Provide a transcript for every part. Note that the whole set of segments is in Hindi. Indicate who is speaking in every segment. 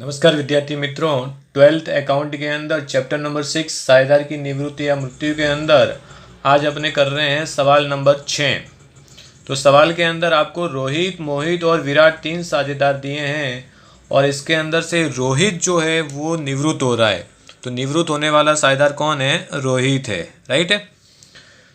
Speaker 1: नमस्कार विद्यार्थी मित्रों, ट्वेल्थ अकाउंट के अंदर चैप्टर नंबर 6 साझेदार की निवृत्ति या मृत्यु के अंदर आज अपने कर रहे हैं सवाल नंबर 6। तो सवाल के अंदर आपको रोहित, मोहित और विराट 3 साझेदार दिए हैं और इसके अंदर से रोहित जो है वो निवृत्त हो रहा है। तो निवृत्त होने वाला साझेदार कौन है? रोहित है, राइट है।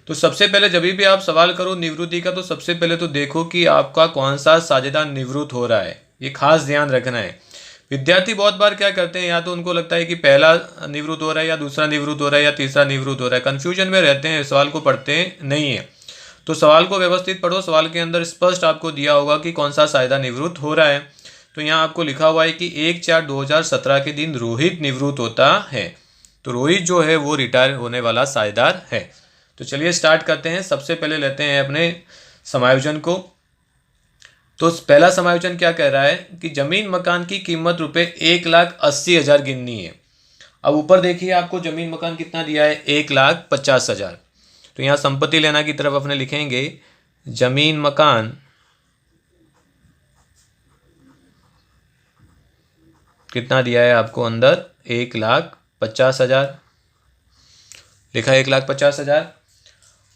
Speaker 1: तो सबसे पहले जब भी आप सवाल करो निवृत्ति का, तो सबसे पहले तो देखो कि आपका कौन सा साझेदार निवृत्त हो रहा है, ये खास ध्यान रखना है। विद्यार्थी बहुत बार क्या करते हैं, या तो उनको लगता है कि पहला निवृत्त हो रहा है या दूसरा निवृत्त हो रहा है या तीसरा निवृत्त हो रहा है, कन्फ्यूजन में रहते हैं, सवाल को पढ़ते नहीं है। तो सवाल को व्यवस्थित पढ़ो, सवाल के अंदर स्पष्ट आपको दिया होगा कि कौन सा साझेदार निवृत्त हो रहा है। तो यहाँ आपको लिखा हुआ है कि 1/4/2017 के दिन रोहित निवृत्त होता है। तो रोहित जो है वो रिटायर होने वाला साझेदार है। तो चलिए स्टार्ट करते हैं। सबसे पहले लेते हैं अपने समायोजन को। तो पहला समायोजन क्या कह रहा है कि जमीन मकान की कीमत ₹1,80,000 गिननी है। अब ऊपर देखिए आपको जमीन मकान कितना दिया है, 1,50,000। तो यहाँ संपत्ति लेना की तरफ अपने लिखेंगे जमीन मकान कितना दिया है आपको अंदर, 1,50,000 लिखा है, 1,50,000।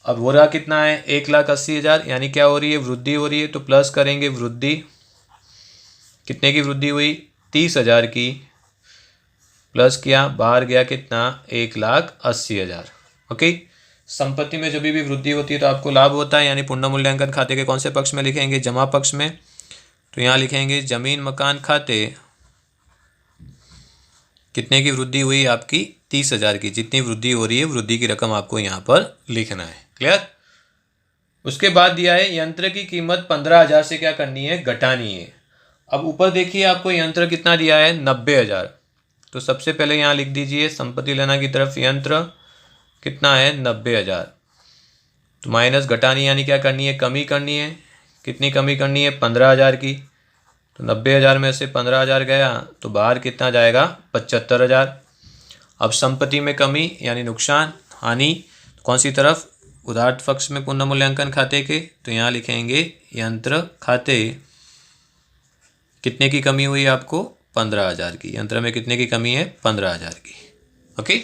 Speaker 1: अब हो रहा कितना है, 1,80,000, यानी क्या हो रही है, वृद्धि हो रही है। तो प्लस करेंगे वृद्धि, कितने की वृद्धि हुई, 30,000 की, प्लस किया, बाहर गया कितना, 1,80,000। ओके। संपत्ति में जब भी वृद्धि होती है तो आपको लाभ होता है, यानी पुनः मूल्यांकन खाते के कौन से पक्ष में लिखेंगे, जमा पक्ष में। तो यहाँ लिखेंगे जमीन मकान खाते कितने की वृद्धि हुई, आपकी 30,000 की। जितनी वृद्धि हो रही है वृद्धि की रकम आपको यहाँ पर लिखना है। क्लियर। उसके बाद दिया है यंत्र की कीमत 15,000 से क्या करनी है, घटानी है। अब ऊपर देखिए आपको यंत्र कितना दिया है, 90,000। तो सबसे पहले यहाँ लिख दीजिए संपत्ति लेना की तरफ यंत्र कितना है, 90,000। तो माइनस घटानी यानी क्या करनी है, कमी करनी है। कितनी कमी करनी है, 15,000 की। तो 90,000 में से 15,000 गया तो बाहर कितना जाएगा, 75,000। अब संपत्ति में कमी यानी नुकसान, हानि, कौन सी तरफ, उधार पक्ष में पुनः मूल्यांकन खाते के। तो यहाँ लिखेंगे यंत्र खाते कितने की कमी हुई आपको, 15,000 की। यंत्र में कितने की कमी है, 15,000 की। ओके।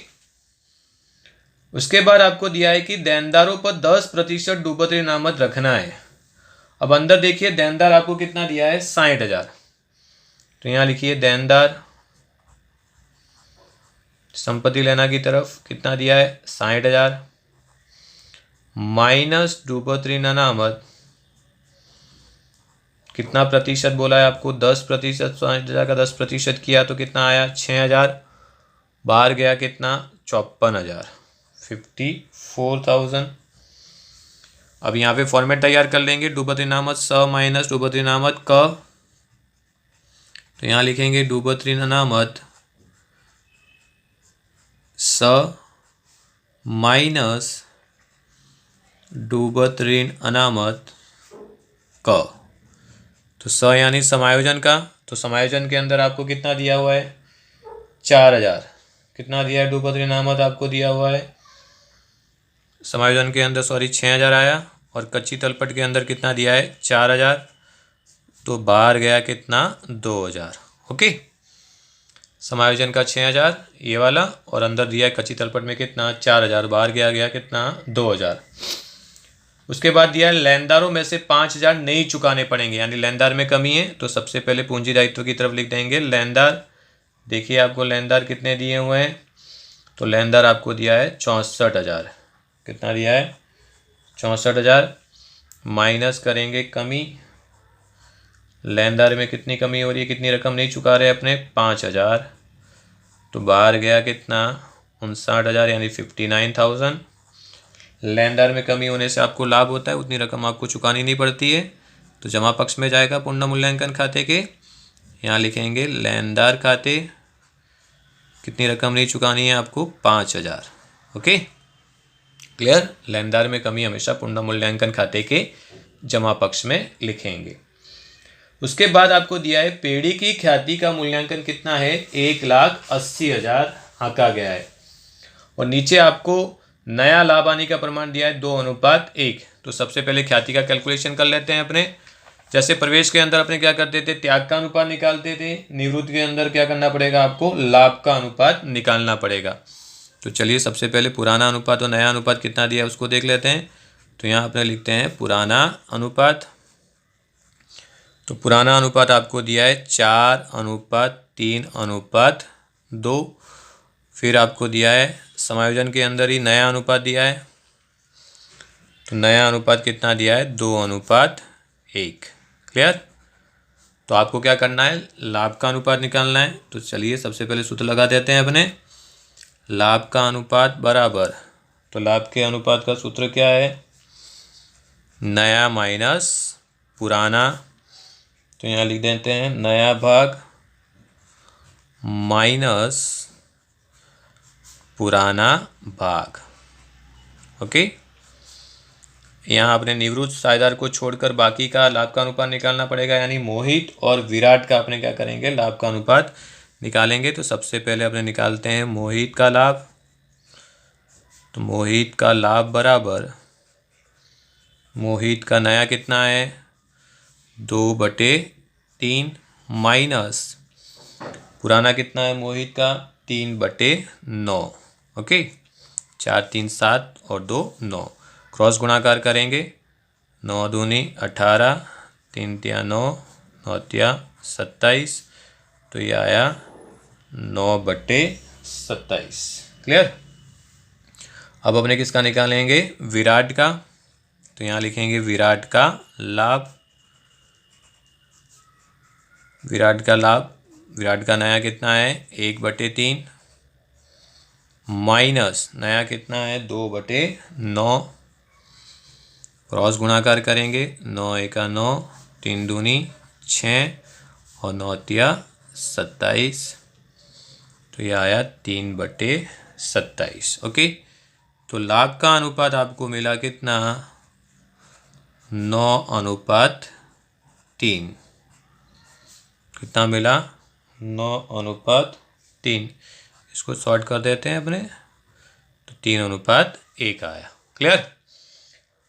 Speaker 1: उसके बाद आपको दिया है कि देनदारों पर 10% डूबत ऋण अनामत रखना है। अब अंदर देखिए देनदार आपको कितना दिया है, 60,000। तो यहाँ लिखिए देनदार, संपत्ति लेना की तरफ कितना दिया है, 60,000, माइनस डूबत ऋण अनामत कितना प्रतिशत बोला है आपको, 10%। 60,000 का 10% किया तो कितना आया, 6,000। बाहर गया कितना, 54,000, 54,000। अब यहाँ पे फॉर्मेट तैयार कर लेंगे, डूबत ऋण अनामत स माइनस डूबत ऋण अनामत क। तो यहाँ लिखेंगे डूबत ऋण अनामत स माइनस डूबत ऋण अनामत क। तो स यानी समायोजन का। तो समायोजन के अंदर आपको कितना दिया हुआ है, 4,000। कितना दिया है, डूबत ऋण अनामत आपको दिया हुआ है समायोजन के अंदर, 6,000 आया। और कच्ची तलपट के अंदर कितना दिया है, 4,000। तो बाहर गया कितना, 2,000। ओके। समायोजन का 6,000 ये वाला, और अंदर दिया है कच्ची तलपट में कितना, 4,000। बाहर गया कितना, 2,000। उसके बाद दिया है लेनदारों में से 5,000 नहीं चुकाने पड़ेंगे, यानी लेनदार में कमी है। तो सबसे पहले पूंजी दायित्व की तरफ लिख देंगे लेनदार। देखिए आपको लेनदार कितने दिए हुए हैं, तो लेनदार आपको दिया है 64,000। कितना दिया है, 64,000। माइनस करेंगे कमी, लेनदार में कितनी कमी हो रही है, कितनी रकम नहीं चुका रहे अपने, 5,000। तो बाहर गया कितना, 59,000 यानी 59,000। लेनदार में कमी होने से आपको लाभ होता है, उतनी रकम आपको चुकानी नहीं पड़ती है। तो जमा पक्ष में जाएगा पुनः मूल्यांकन खाते के। यहाँ लिखेंगे लेनदार खाते कितनी रकम नहीं चुकानी है आपको, 5,000। ओके। क्लियर। लेनदार में कमी हमेशा पुनः मूल्यांकन खाते के जमा पक्ष में लिखेंगे। उसके बाद आपको दिया है पेड़ी की ख्याति का मूल्यांकन कितना है, 1,80,000 आंका गया है। और नीचे आपको नया लाभ आने का प्रमाण दिया है 2:1। तो सबसे पहले ख्याति का कैलकुलेशन कर लेते हैं अपने। जैसे प्रवेश के अंदर अपने क्या करते थे, त्याग का अनुपात निकालते थे, निवृत्ति के अंदर क्या करना पड़ेगा आपको, लाभ का अनुपात निकालना पड़ेगा। तो चलिए सबसे पहले पुराना अनुपात और नया अनुपात कितना दिया है उसको देख लेते हैं। तो यहाँ अपने लिखते हैं पुराना अनुपात। तो पुराना अनुपात आपको दिया है 4:3:2। फिर आपको दिया है समायोजन के अंदर ही नया अनुपात दिया है। तो नया अनुपात कितना दिया है, 2:1। क्लियर। तो आपको क्या करना है, लाभ का अनुपात निकालना है। तो चलिए सबसे पहले सूत्र लगा देते हैं अपने, लाभ का अनुपात बराबर, तो लाभ के अनुपात का सूत्र क्या है, नया माइनस पुराना। तो यहाँ लिख देते हैं नया भाग माइनस पुराना भाग। ओके। यहाँ अपने निवृत्त साझेदार को छोड़कर बाकी का लाभ का अनुपात निकालना पड़ेगा, यानी मोहित और विराट का अपने क्या करेंगे, लाभ का अनुपात निकालेंगे। तो सबसे पहले अपने निकालते हैं मोहित का लाभ। तो मोहित का लाभ बराबर, मोहित का नया कितना है, 2/3 माइनस पुराना कितना है मोहित का, 3/9। ओके। 4 3 7 और 2 9। क्रॉस गुणाकार करेंगे, 9 दूनी 18, 3 तिया 9, 9 तिया 27। तो ये आया 9/27। क्लियर। अब अपने किसका निकालेंगे, विराट का। तो यहाँ लिखेंगे विराट का लाभ। विराट का लाभ, विराट का नया कितना है, 1/3 माइनस नया कितना है, 2/9। क्रॉस गुणाकार करेंगे, 9 1 9, 3 दूनी 6 और 9 तिया 27। तो यह आया 3/27। ओके। तो लाभ का अनुपात आपको मिला कितना, 9:3। कितना मिला, 9:3। इसको सॉर्ट कर देते हैं अपने, तो 3:1 आया। क्लियर।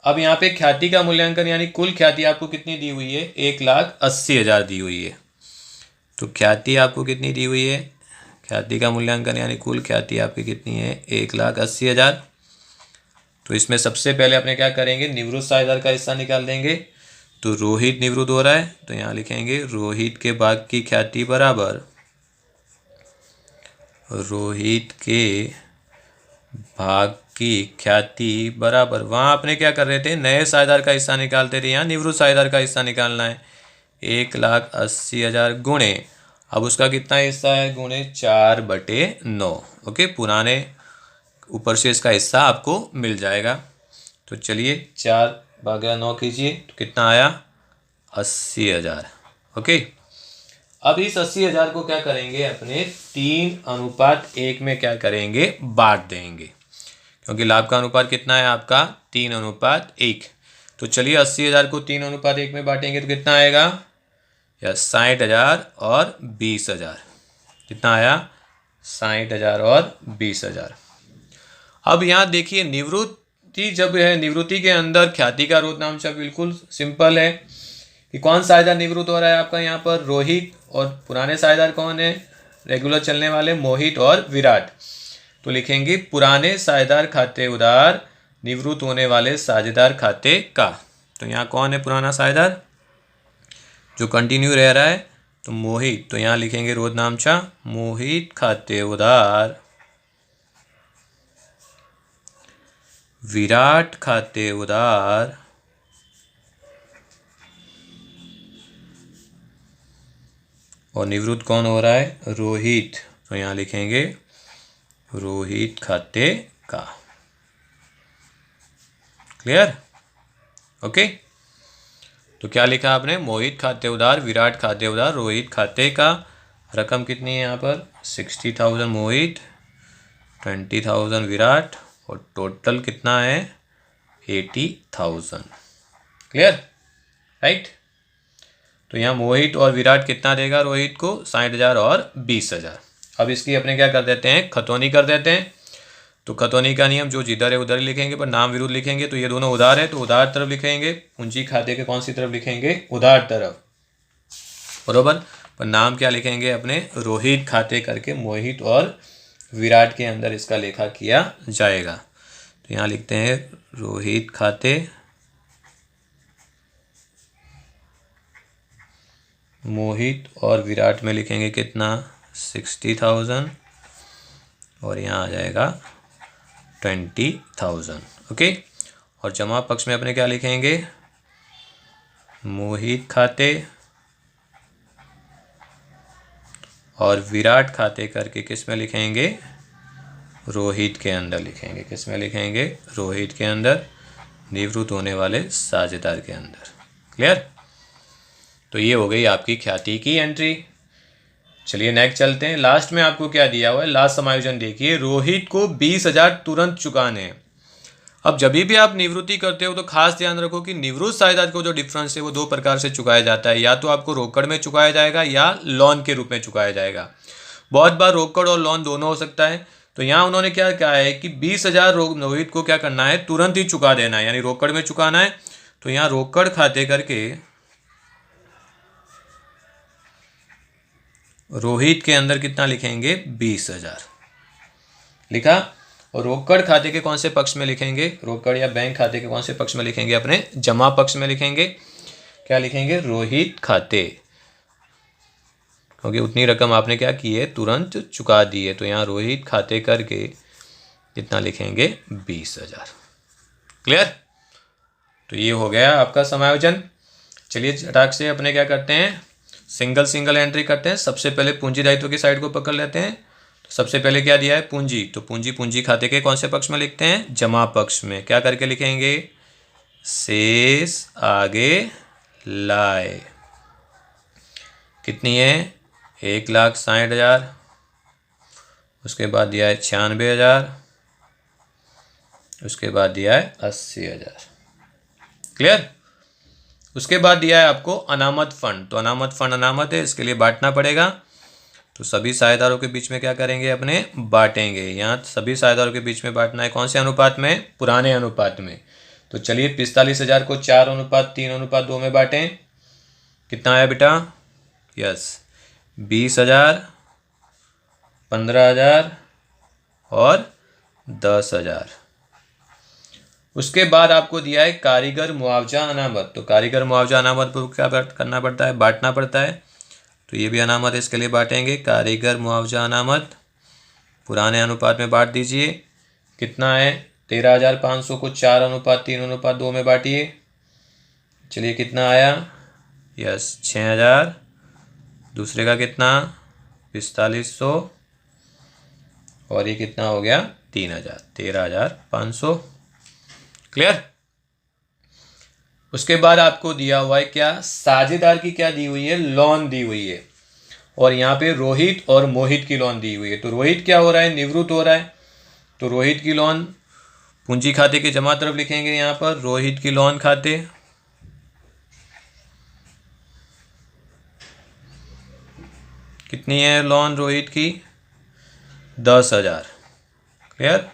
Speaker 1: अब यहाँ पे ख्याति का मूल्यांकन, यानी कुल ख्याति आपको कितनी दी हुई है, 1,80,000 दी हुई है। तो ख्याति आपको कितनी दी हुई है, ख्याति का मूल्यांकन यानी कुल ख्याति आपकी कितनी है, 1,80,000। तो इसमें सबसे पहले अपने क्या करेंगे, निवृत्त साझेदार का हिस्सा निकाल देंगे। तो रोहित निवृत्त हो रहा है, तो यहाँ लिखेंगे रोहित के भाग की ख्याति बराबर, रोहित के भाग की ख्याति बराबर, वहाँ अपने क्या कर रहे थे, नए साझेदार का हिस्सा निकालते थे, यहाँ निवृत्त साझेदार का हिस्सा निकालना है। 1,80,000 गुणे, अब उसका कितना हिस्सा है, गुणे 4/9। ओके। पुराने ऊपर से इसका हिस्सा आपको मिल जाएगा। तो चलिए 4/9 कीजिए, तो कितना आया, 80,000। ओके। अब इस 80,000 को क्या करेंगे, अपने 3:1 में क्या करेंगे, बांट देंगे, क्योंकि लाभ का अनुपात कितना है आपका, 3:1। तो चलिए 80,000 को 3:1 में बांटेंगे तो कितना आएगा, या 60,000 और 20,000। कितना आया, 60,000 और 20,000। अब यहाँ देखिए निवृत्ति जब है, निवृत्ति के अंदर ख्याति का रोधनाम शब्द बिल्कुल सिंपल है कि कौन साझेदार निवृत्त हो रहा है आपका, यहाँ पर रोहित, और पुराने साझेदार कौन है, रेगुलर चलने वाले मोहित और विराट। तो लिखेंगे पुराने साझेदार खाते उधार निवृत्त होने वाले साझेदार खाते का। तो यहाँ कौन है पुराना साझेदार जो कंटिन्यू रह रहा है, तो मोहित। तो यहाँ लिखेंगे रोधनामचा, मोहित खाते उधार विराट खाते उधार और निवृत्त कौन हो रहा है, रोहित। तो यहाँ लिखेंगे रोहित खाते का। क्लियर। ओके। तो क्या लिखा आपने, मोहित खाते उधार विराट खाते उधार रोहित खाते का। रकम कितनी है यहाँ पर, 60,000 मोहित, 20,000 विराट, और टोटल कितना है, 80,000। क्लियर। राइट। तो यहाँ मोहित और विराट कितना देगा रोहित को, 60,000 और 20,000। अब इसकी अपने क्या कर देते हैं, खतौनी कर देते हैं। तो कतौनी का नियम, जो जिधर है उधर लिखेंगे, पर नाम विरुद्ध लिखेंगे। तो ये दोनों उधार है तो उधार तरफ लिखेंगे, पूंजी खाते के कौन सी तरफ लिखेंगे, उधार तरफ, बरोबर। पर नाम क्या लिखेंगे अपने, रोहित खाते करके मोहित और विराट के अंदर इसका लेखा किया जाएगा। तो यहाँ लिखते हैं रोहित खाते मोहित और विराट में लिखेंगे कितना, 60,000 और यहाँ आ जाएगा 20,000। ओके। और जमा पक्ष में अपने क्या लिखेंगे, मोहित खाते और विराट खाते करके किस में लिखेंगे, रोहित के अंदर लिखेंगे। किस में लिखेंगे, रोहित के अंदर, निवृत्त होने वाले साझेदार के अंदर। क्लियर। तो ये हो गई आपकी ख्याति की एंट्री। चलिए नेक्स्ट चलते हैं। लास्ट में आपको क्या दिया हुआ है, लास्ट समायोजन देखिए, रोहित को 20,000 तुरंत चुकाने हैं। अब जब भी आप निवृत्ति करते हो तो खास ध्यान रखो कि निवृत्त साझेदार को जो डिफरेंस है वो दो प्रकार से चुकाया जाता है, या तो आपको रोकड़ में चुकाया जाएगा या लोन के रूप में चुकाया जाएगा। बहुत बार रोकड़ और लोन दोनों हो सकता है। तो यहाँ उन्होंने क्या कहा है कि 20,000 रोहित को क्या करना है, तुरंत ही चुका देना है, यानी रोकड़ में चुकाना है। तो यहाँ रोकड़ खाते करके रोहित के अंदर कितना लिखेंगे, 20,000 लिखा। और रोकड़ खाते के कौन से पक्ष में लिखेंगे, रोकड़ या बैंक खाते के कौन से पक्ष में लिखेंगे, अपने जमा पक्ष में लिखेंगे। क्या लिखेंगे, रोहित खाते, क्योंकि उतनी रकम आपने क्या की है, तुरंत चुका दी है। तो यहाँ रोहित खाते करके कितना लिखेंगे, 20,000। क्लियर। तो ये हो गया आपका समायोजन। चलिए चटाक से अपने क्या करते हैं, सिंगल सिंगल एंट्री करते हैं। सबसे पहले पूंजी दायित्व की साइड को पकड़ लेते हैं। तो सबसे पहले क्या दिया है, पूंजी। तो पूंजी खाते के कौन से पक्ष में लिखते हैं, जमा पक्ष में। क्या करके लिखेंगे, शेष आगे लाए। कितनी है, 1,60,000। उसके बाद दिया है 96,000। उसके बाद दिया है 80,000। क्लियर। उसके बाद दिया है आपको अनामत फंड। तो अनामत फंड अनामत है, इसके लिए बांटना पड़ेगा। तो सभी साझेदारों के बीच में क्या करेंगे, अपने बांटेंगे। यहाँ सभी साझेदारों के बीच में बांटना है, कौन से अनुपात में, पुराने अनुपात में। तो चलिए 45,000 को 4:3:2 में बांटें। कितना आया बेटा, यस, 20,000, 15,000 और 10,000। उसके बाद आपको दिया है कारीगर मुआवजा अनामत। तो कारीगर मुआवजा अनामत पर क्या करना पड़ता है, बांटना पड़ता है। तो ये भी अनामत है, इसके लिए बांटेंगे। कारीगर मुआवजा अनामत पुराने अनुपात में बांट दीजिए। कितना है, 13,500 को 4:3:2 में बांटिए। चलिए कितना आया, यस, 6,000। दूसरे का कितना, 4500 और ये कितना हो गया, 3,000, 13,500। क्लियर। उसके बाद आपको दिया हुआ है क्या, साझेदार की क्या दी हुई है, लोन दी हुई है। और यहाँ पे रोहित और मोहित की लोन दी हुई है। तो रोहित क्या हो रहा है, निवृत्त हो रहा है। तो रोहित की लोन पूंजी खाते के जमा तरफ लिखेंगे। यहाँ पर रोहित की लोन खाते, कितनी है लोन रोहित की, 10,000। क्लियर,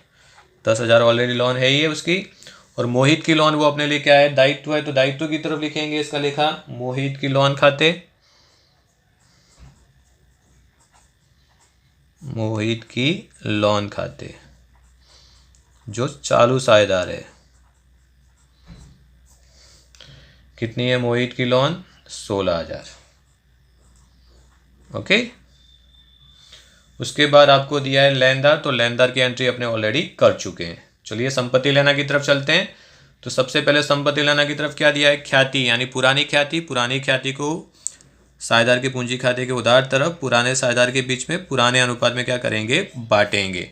Speaker 1: 10,000 ऑलरेडी लोन है ही है उसकी। और मोहित की लोन वो अपने लिए क्या है, दायित्व है। तो दायित्व की तरफ लिखेंगे इसका लेखा, मोहित की लोन खाते, मोहित की लोन खाते जो चालू साझेदार है। कितनी है मोहित की लोन, 16,000। ओके। उसके बाद आपको दिया है लेनदार। तो लेनदार की एंट्री अपने ऑलरेडी कर चुके हैं। चलिए संपत्ति लेना की तरफ चलते हैं। तो सबसे पहले संपत्ति लेना की तरफ क्या दिया है, ख्याति, यानी पुरानी ख्याति। पुरानी ख्याति को साझेदार के पूंजी खाते के उधार तरफ पुराने साझेदार के बीच में पुराने अनुपात में क्या करेंगे, बांटेंगे।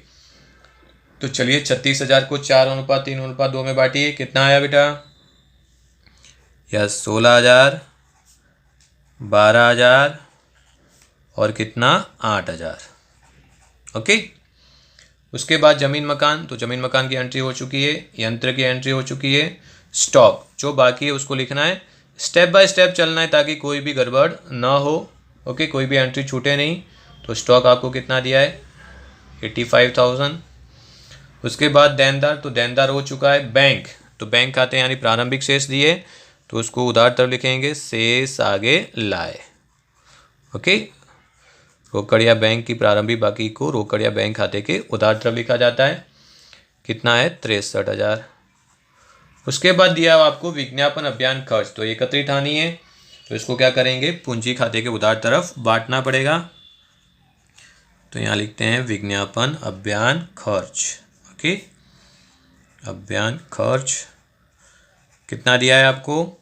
Speaker 1: तो चलिए 36,000 को 4:3:2 में बांटिए। कितना आया बेटा, यस, 16,000, 12,000 और कितना, 8,000। ओके। उसके बाद जमीन मकान। तो जमीन मकान की एंट्री हो चुकी है, यंत्र की एंट्री हो चुकी है। स्टॉक जो बाकी है उसको लिखना है, स्टेप बाय स्टेप चलना है ताकि कोई भी गड़बड़ ना हो। ओके, कोई भी एंट्री छूटे नहीं। तो स्टॉक आपको कितना दिया है, 85,000। उसके बाद देनदार, तो देनदार हो चुका है बैंक, तो बैंक खाते यानी प्रारंभिक शेष दिए तो उसको उधार तरफ लिखेंगे, शेष आगे लाए। ओके, रोकड़ या बैंक की प्रारंभिक बाकी को रोकड़ या बैंक खाते के उधार तरफ लिखा जाता है। कितना है? 63,000। उसके बाद दिया आपको विज्ञापन अभियान खर्च, तो एकत्रित हानि है, तो इसको क्या करेंगे? पूंजी खाते के उधार तरफ बांटना पड़ेगा। तो यहाँ लिखते हैं विज्ञापन अभियान खर्च। ओके, अभियान खर्च कितना दिया है आपको?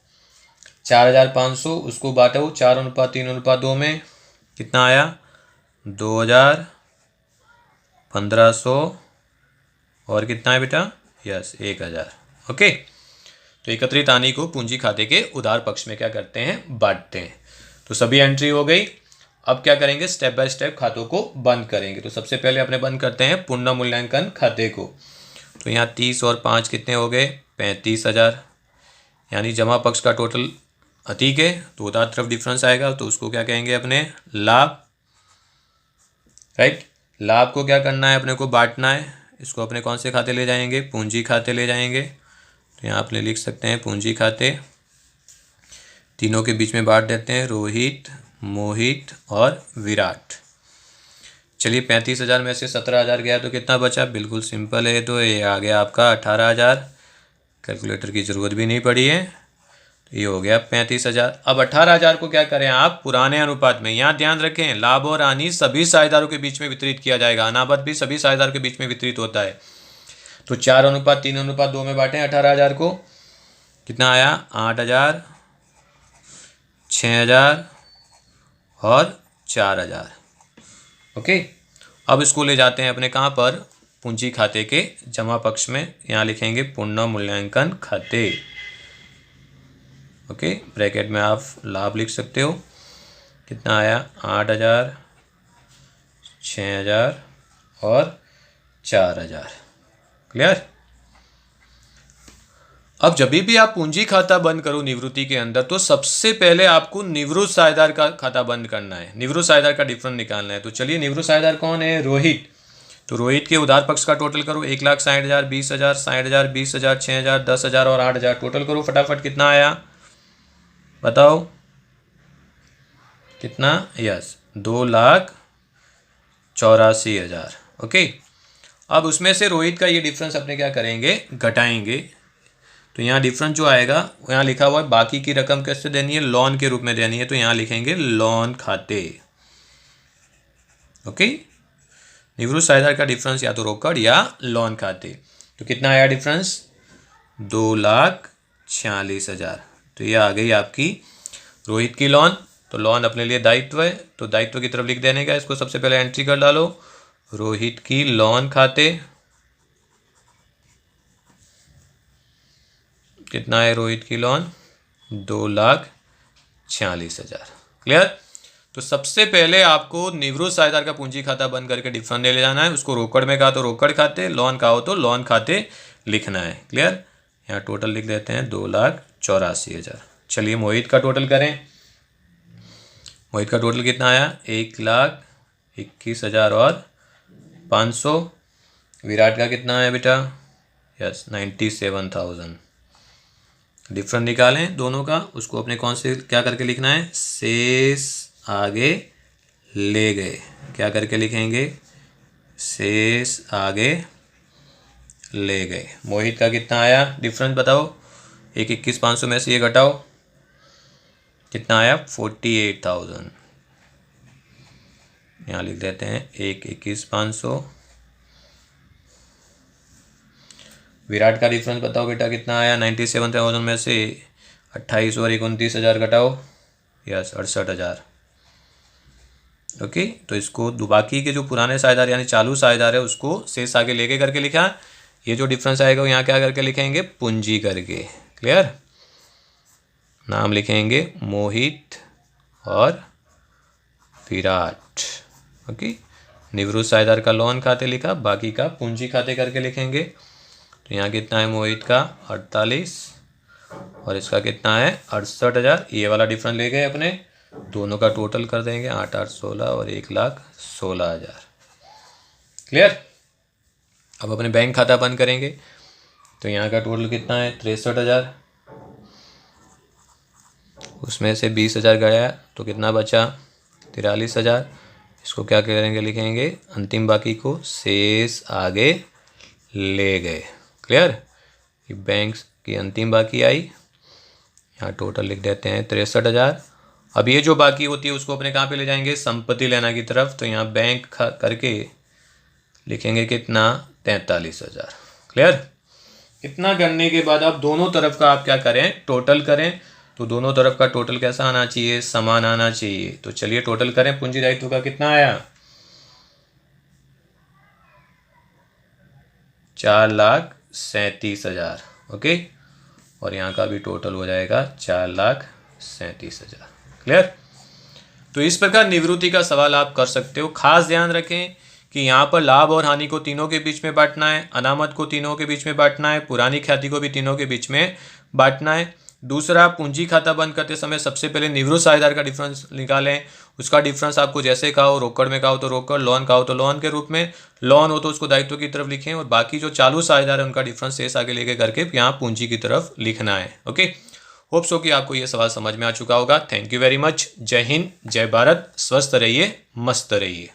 Speaker 1: 4,500, उसको बांटो 4:3:2 में, कितना आया? 2,000, 1,500 और कितना है बेटा? यस, 1,000। ओके, तो एकत्रित हानि को पूंजी खाते के उधार पक्ष में क्या करते हैं? बांटते हैं। तो सभी एंट्री हो गई। अब क्या करेंगे? स्टेप बाय स्टेप खातों को बंद करेंगे। तो सबसे पहले अपने बंद करते हैं पुनः मूल्यांकन खाते को। तो यहाँ 30 और 5 कितने हो गए? 35,000, यानी जमा पक्ष का टोटल अधिक है तो उधार तरफ डिफरेंस आएगा, तो उसको क्या कहेंगे? अपने लाभ। राइट, लाभ को क्या करना है? अपने को बांटना है। इसको अपने कौन से खाते ले जाएंगे? पूंजी खाते ले जाएंगे। तो यहाँ अपने लिख सकते हैं पूंजी खाते, तीनों के बीच में बांट देते हैं, रोहित, मोहित और विराट। चलिए 35,000 में से 17,000 गया तो कितना बचा? बिल्कुल सिंपल है, तो ये आ गया आपका 18,000। कैलकुलेटर की ज़रूरत भी नहीं पड़ी है, तो ये हो गया 35,000। अब 18,000 को क्या करें आप? पुराने अनुपात में। यहाँ ध्यान रखें, लाभ और हानि सभी साझेदारों के बीच में वितरित किया जाएगा, अनाबद भी सभी साझेदारों के बीच में वितरित होता है। तो 4:3:2 में बांटें 18,000 को। कितना आया? 8,000, 6,000 और 4,000। ओके, अब इसको ले जाते हैं अपने कहाँ पर? पूंजी खाते के जमा पक्ष में। यहाँ लिखेंगे पुनः मूल्यांकन खाते। ओके, ब्रैकेट में आप लाभ लिख सकते हो। कितना आया? 8,000, 6,000 और 4,000। क्लियर? अब जब भी आप पूंजी खाता बंद करो निवृत्ति के अंदर, तो सबसे पहले आपको निवृत्त साझेदार का खाता बंद करना है, निवृत्त साझेदार का डिफरेंस निकालना है। तो चलिए, निवृत्त साझेदार कौन है? रोहित। तो रोहित के उधार पक्ष का टोटल करो, 1,60,000, 20,000, 60,000, 20,000, 6,000, 10,000 और 8,000। टोटल करो फटाफट, कितना आया? बताओ कितना? यस, 2,84,000। ओके, अब उसमें से रोहित का ये डिफरेंस अपने क्या करेंगे? घटाएंगे। तो यहाँ डिफरेंस जो आएगा, यहाँ लिखा हुआ है बाकी की रकम कैसे देनी है? लोन के रूप में देनी है, तो यहाँ लिखेंगे लोन खाते। ओके, निवृत्त साझेदार का डिफरेंस या तो रोकड़ या लोन खाते। तो कितना आया डिफरेंस? 2,46,000। तो ये आ गई आपकी रोहित की लोन। तो लोन अपने लिए दायित्व है, तो दायित्व की तरफ लिख देने का, इसको सबसे पहले एंट्री कर डालो, रोहित की लोन खाते। कितना है रोहित की लोन? 2,46,000। क्लियर? तो सबसे पहले आपको निवृत्त साझेदार का पूंजी खाता बंद करके डिफरेंस ले जाना है। उसको रोकड़ में कहा तो रोकड़ खाते, लोन कहा हो तो लोन खाते लिखना है। क्लियर? यहाँ टोटल लिख देते हैं 2,84,000। चलिए मोहित का टोटल करें। मोहित का टोटल कितना आया? 1,21,000 और 500। विराट का कितना है बेटा? यस, 97,000। डिफरेंस निकालें दोनों का, उसको अपने कौन से क्या करके लिखना है? शेष आगे ले गए। क्या करके लिखेंगे? शेष आगे ले गए। मोहित का कितना आया डिफरेंस बताओ? 1,21,500 में से ये घटाओ, कितना आया? 48,000। यहाँ लिख देते हैं 1,21,500। विराट का डिफरेंस बताओ बेटा कितना आया? 97,000 में से 28 और 29,000 घटाओ, यस 68,000। ओके, तो इसको बाकी के जो पुराने साझेदार यानी चालू साझेदार है उसको शेष आगे लेके करके लिखा। ये जो डिफरेंस आएगा वो यहाँ क्या करके लिखेंगे? पूंजी करके। क्लियर? नाम लिखेंगे मोहित और विराट। ओके, निवृत्त साझेदार का लोन खाते लिखा, बाकी का पूंजी खाते करके लिखेंगे। तो यहाँ कितना है मोहित का? 48 और इसका कितना है? 68,000। ये वाला डिफरेंस ले गए अपने, दोनों का टोटल कर देंगे 8,816 और 1,16,000। क्लियर? अब अपने बैंक खाता बंद करेंगे तो यहाँ का टोटल कितना है 63,000, उसमें से 20,000 गया तो कितना बचा 43,000। इसको क्या करेंगे, लिखेंगे अंतिम बाकी को शेष आगे ले गए। क्लियर, कि बैंक की अंतिम बाकी आई, यहाँ टोटल लिख देते हैं 63,000। अब ये जो बाकी होती है उसको अपने कहाँ पे ले जाएंगे, संपत्ति लेना की तरफ। तो यहाँ बैंक करके लिखेंगे कितना 43,000। क्लियर, इतना करने के बाद अब दोनों तरफ का आप क्या करें, टोटल करें। तो दोनों तरफ का टोटल कैसा आना चाहिए, समान आना चाहिए। तो चलिए टोटल करें, पूंजी दायित्व का कितना आया 4,37,000। ओके, और यहाँ का भी टोटल हो जाएगा 4,37,000। क्लियर, तो इस प्रकार निवृत्ति का सवाल आप कर सकते हो। खास ध्यान रखें कि यहाँ पर लाभ और हानि को तीनों के बीच में बांटना है, अनामत को तीनों के बीच में बांटना है, पुरानी ख्याति को भी तीनों के बीच में बांटना है। दूसरा, पूंजी खाता बंद करते समय सबसे पहले निवृत्त साझेदार का डिफरेंस निकालें। उसका डिफरेंस आपको जैसे कहा हो, रोकड़ में कहा हो तो रोकड़, लोन कहा हो तो लोन के रूप में, लोन हो तो उसको दायित्व की तरफ लिखें, और बाकी जो चालू साझेदार है उनका डिफरेंस शेष आगे लेके करके यहाँ पूंजी की तरफ लिखना है। ओके, होप सो कि आपको ये सवाल समझ में आ चुका होगा। Thank you very much. जय हिंद, जय भारत, स्वस्थ रहिए, मस्त रहिए।